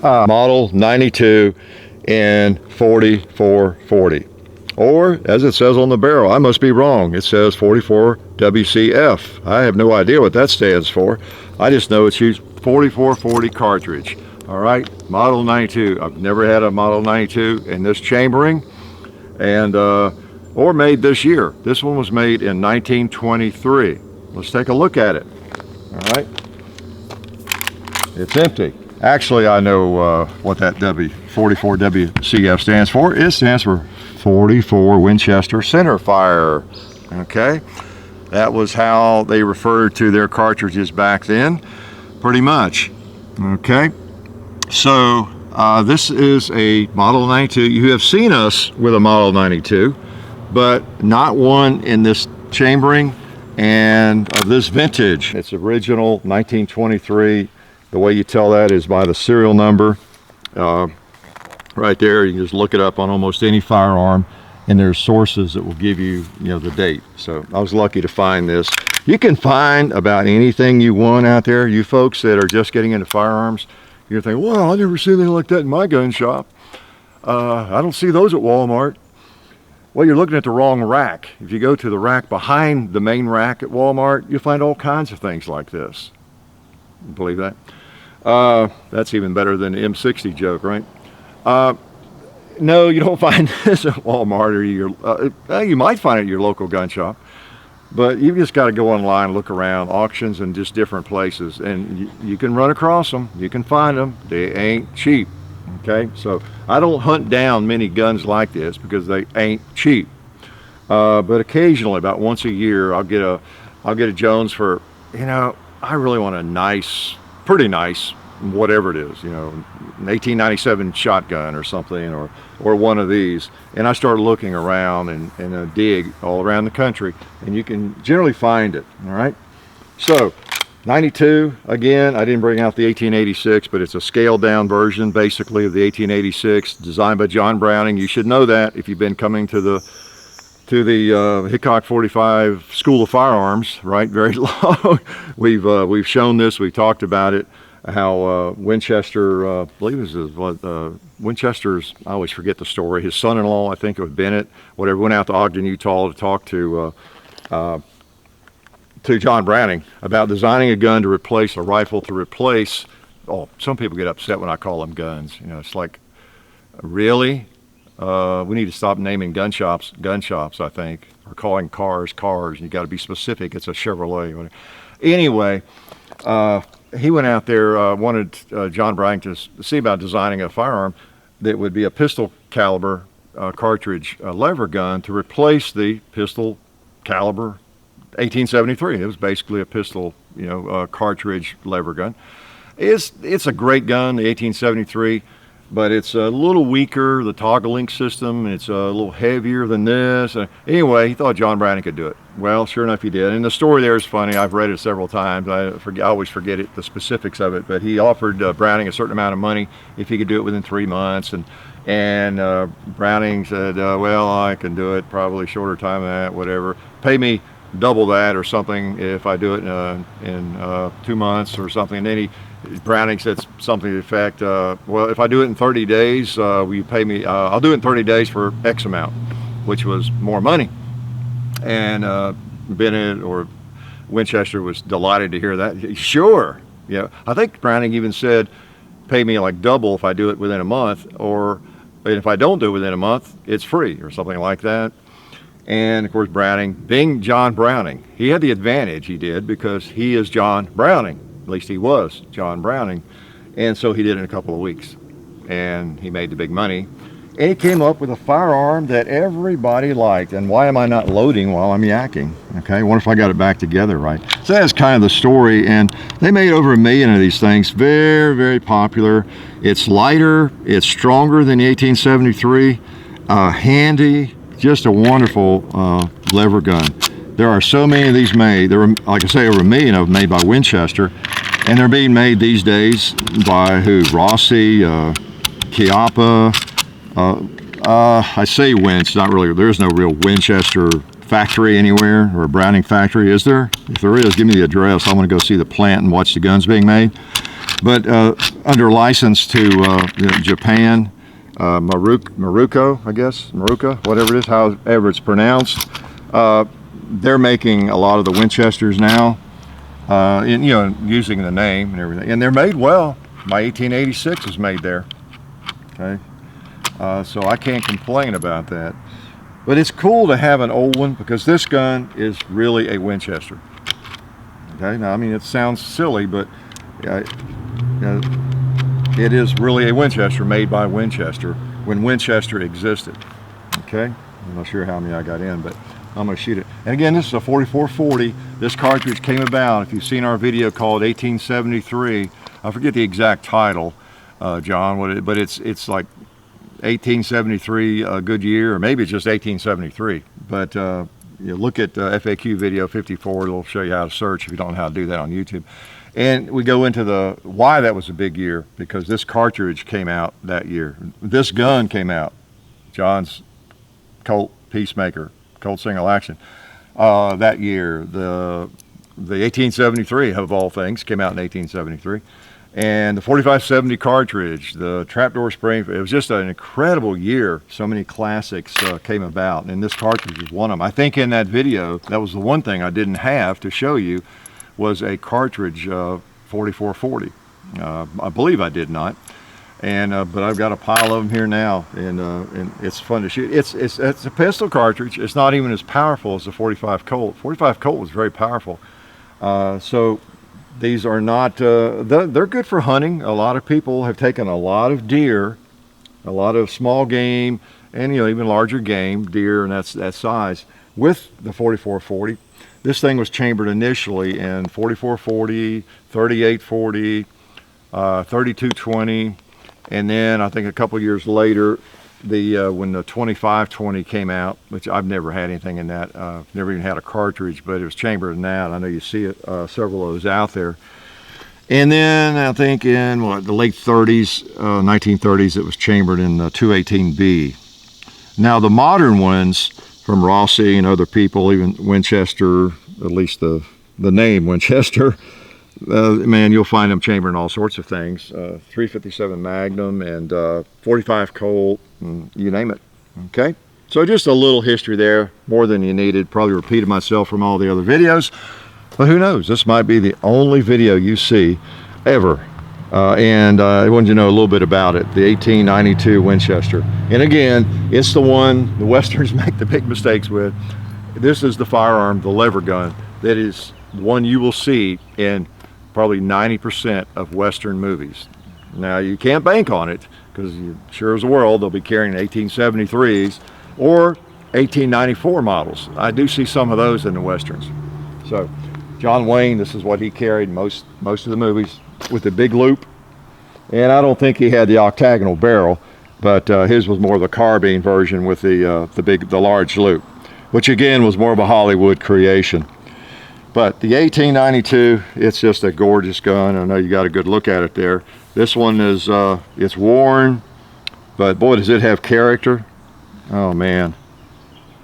Model 92 in 4440. Or, as it says on the barrel, I must be wrong, it says 44 WCF. I have no idea what that stands for. I just know it's used 4440 cartridge. All right, Model 92. I've never had a Model 92 in this chambering, and or made this year. This one was made in 1923. Let's take a look at it. All right, it's empty. Actually, I know what that 44 WCF stands for. It stands for 44 Winchester centerfire. Okay, that was how they referred to their cartridges back then, pretty much. Okay, so this is a Model 92. You have seen us with a Model 92, but not one in this chambering and of this vintage. It's original 1923. The way you tell that is by the serial number. Right there, you can just look it up on almost any firearm, and there's sources that will give you, the date. So I was lucky to find this. You can find about anything you want out there. You folks that are just getting into firearms, you're thinking, well, I never see anything like that in my gun shop. I don't see those at Walmart. Well, you're looking at the wrong rack. If you go to the rack behind the main rack at Walmart, you'll find all kinds of things like this. You believe that? That's even better than the M60 joke, right? No, you don't find this at Walmart, or you might find it at your local gun shop, but you've just got to go online, look around, auctions and just different places, and you can run across them, you can find them. They ain't cheap. Okay, so I don't hunt down many guns like this because they ain't cheap, but occasionally, about once a year, I'll get a Jones for, I really want a nice, pretty nice, whatever it is, an 1897 shotgun or something, or one of these. And I start looking around and dig all around the country, and you can generally find it. All right, so 92, again, I didn't bring out the 1886, but it's a scaled down version basically of the 1886, designed by John Browning. You should know that if you've been coming to the Hickok45 School of Firearms, right? Very long. We've shown this, we've talked about it, how Winchester, I believe it was Winchester's, I always forget the story, his son-in-law, I think it was Bennett, whatever, went out to Ogden, Utah to talk to John Browning about designing a gun to replace a rifle, to replace, some people get upset when I call them guns. It's like, really? We need to stop naming gun shops, I think, or calling cars. You got to be specific. It's a Chevrolet. Anyway, he went out there, wanted John Browning to see about designing a firearm that would be a pistol caliber cartridge lever gun to replace the pistol caliber 1873. It was basically a pistol, cartridge lever gun. It's a great gun, the 1873, but it's a little weaker, the toggle link system, and it's a little heavier than this. Anyway, he thought John Browning could do it. Well, sure enough, he did. And the story there is funny. I've read it several times. I always forget the specifics of it, but he offered Browning a certain amount of money if he could do it within 3 months. And Browning said, well, I can do it probably shorter time than that, whatever. Pay me double that or something if I do it in 2 months or something. And then Browning said something to the effect, well, if I do it in 30 days, will you pay me, I'll do it in 30 days for X amount, which was more money. And Bennett or Winchester was delighted to hear that. Sure. Yeah, I think Browning even said, pay me like double if I do it within a month, or if I don't do it within a month, it's free or something like that. And of course, Browning, being John Browning, he had the advantage, he did, because he is John Browning. At least he was John Browning. And so he did it in a couple of weeks. And he made the big money. And he came up with a firearm that everybody liked. And why am I not loading while I'm yakking? Okay, I wonder if I got it back together right. So that's kind of the story. And they made over 1 million of these things. Very, very popular. It's lighter. It's stronger than the 1873. Handy. Just a wonderful lever gun. There are so many of these made. There are, like I say, over 1 million of them made by Winchester, and they're being made these days by who? Rossi, Chiappa. I say Winch, not really. There's no real Winchester factory anywhere, or a Browning factory, is there? If there is, give me the address. I want to go see the plant and watch the guns being made. But under license to Japan, Maruko, I guess, Maruka, whatever it is, however it's pronounced. They're making a lot of the Winchesters now, using the name and everything. And they're made well. My 1886 is made there. Okay, so I can't complain about that. But it's cool to have an old one because this gun is really a Winchester. Okay, now I mean it sounds silly, but it is really a Winchester made by Winchester when Winchester existed. Okay, I'm not sure how many I got in, but I'm going to shoot it. And again, this is a 4440. This cartridge came about, if you've seen our video called 1873, I forget the exact title, John, but it's like 1873, a good year, or maybe it's just 1873. But you look at FAQ video 54, it'll show you how to search if you don't know how to do that on YouTube. And we go into why that was a big year, because this cartridge came out that year. This gun came out, John's Colt Peacemaker, Colt single action, that year. The 1873, of all things, came out in 1873. And the 4570 cartridge, the trapdoor spring, it was just an incredible year. So many classics came about, and this cartridge was one of them. I think in that video, that was the one thing I didn't have to show you, was a cartridge 4440. I believe I did not. And but I've got a pile of them here now, and it's fun to shoot. It's a pistol cartridge. It's not even as powerful as the 45 Colt. 45 Colt was very powerful. So these are not, they're good for hunting. A lot of people have taken a lot of deer, a lot of small game, and even larger game, deer and that size, with the 4440. This thing was chambered initially in 4440, 3840, 3220, and then I think a couple years later, when the 2520 came out, which I've never had anything in that, never even had a cartridge, but it was chambered in that. I know you see it, several of those out there. And then I think in the late 30s, 1930s, it was chambered in 218B. Now the modern ones from Rossi and other people, even Winchester, at least the name Winchester, man, you'll find them chambered in all sorts of things. 357 Magnum and 45 Colt, and you name it. Okay, so just a little history there, more than you needed. Probably repeated myself from all the other videos, but who knows? This might be the only video you see ever. And I wanted you to know a little bit about it, the 1892 Winchester. And again, it's the one the Westerns make the big mistakes with. This is the firearm, the lever gun, that is one you will see in probably 90% of Western movies. Now, you can't bank on it, because sure as the world they'll be carrying 1873s or 1894 models. I do see some of those in the Westerns. So John Wayne, this is what he carried most of the movies, with the big loop. And I don't think he had the octagonal barrel, but his was more the carbine version with the large loop, which again was more of a Hollywood creation. But the 1892, it's just a gorgeous gun. I know you got a good look at it there. This one is, it's worn, but boy, does it have character. Oh man,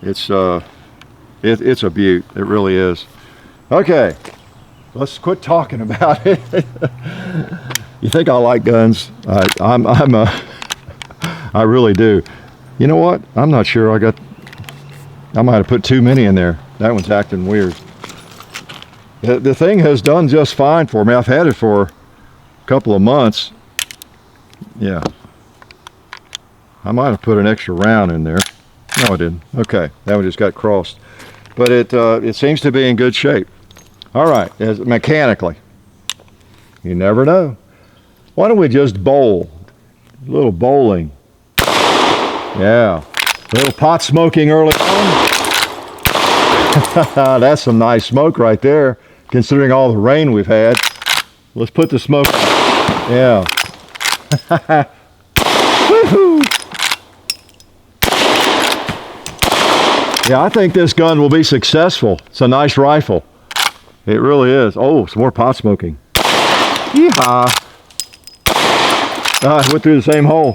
it's a beaut. It really is. Okay, let's quit talking about it. You think I like guns? I really do. You know what? I'm not sure. I might have put too many in there. That one's acting weird. The thing has done just fine for me. I've had it for a couple of months. Yeah. I might have put an extra round in there. No, I didn't. Okay, that one just got crossed. But it seems to be in good shape. All right, mechanically. You never know. Why don't we just bowl? A little bowling. Yeah. A little pot smoking early on. That's some nice smoke right there, considering all the rain we've had. Let's put the smoke. Yeah. Woohoo! Yeah, I think this gun will be successful. It's a nice rifle. It really is. Oh, some more pot smoking. Yeehaw! I went through the same hole.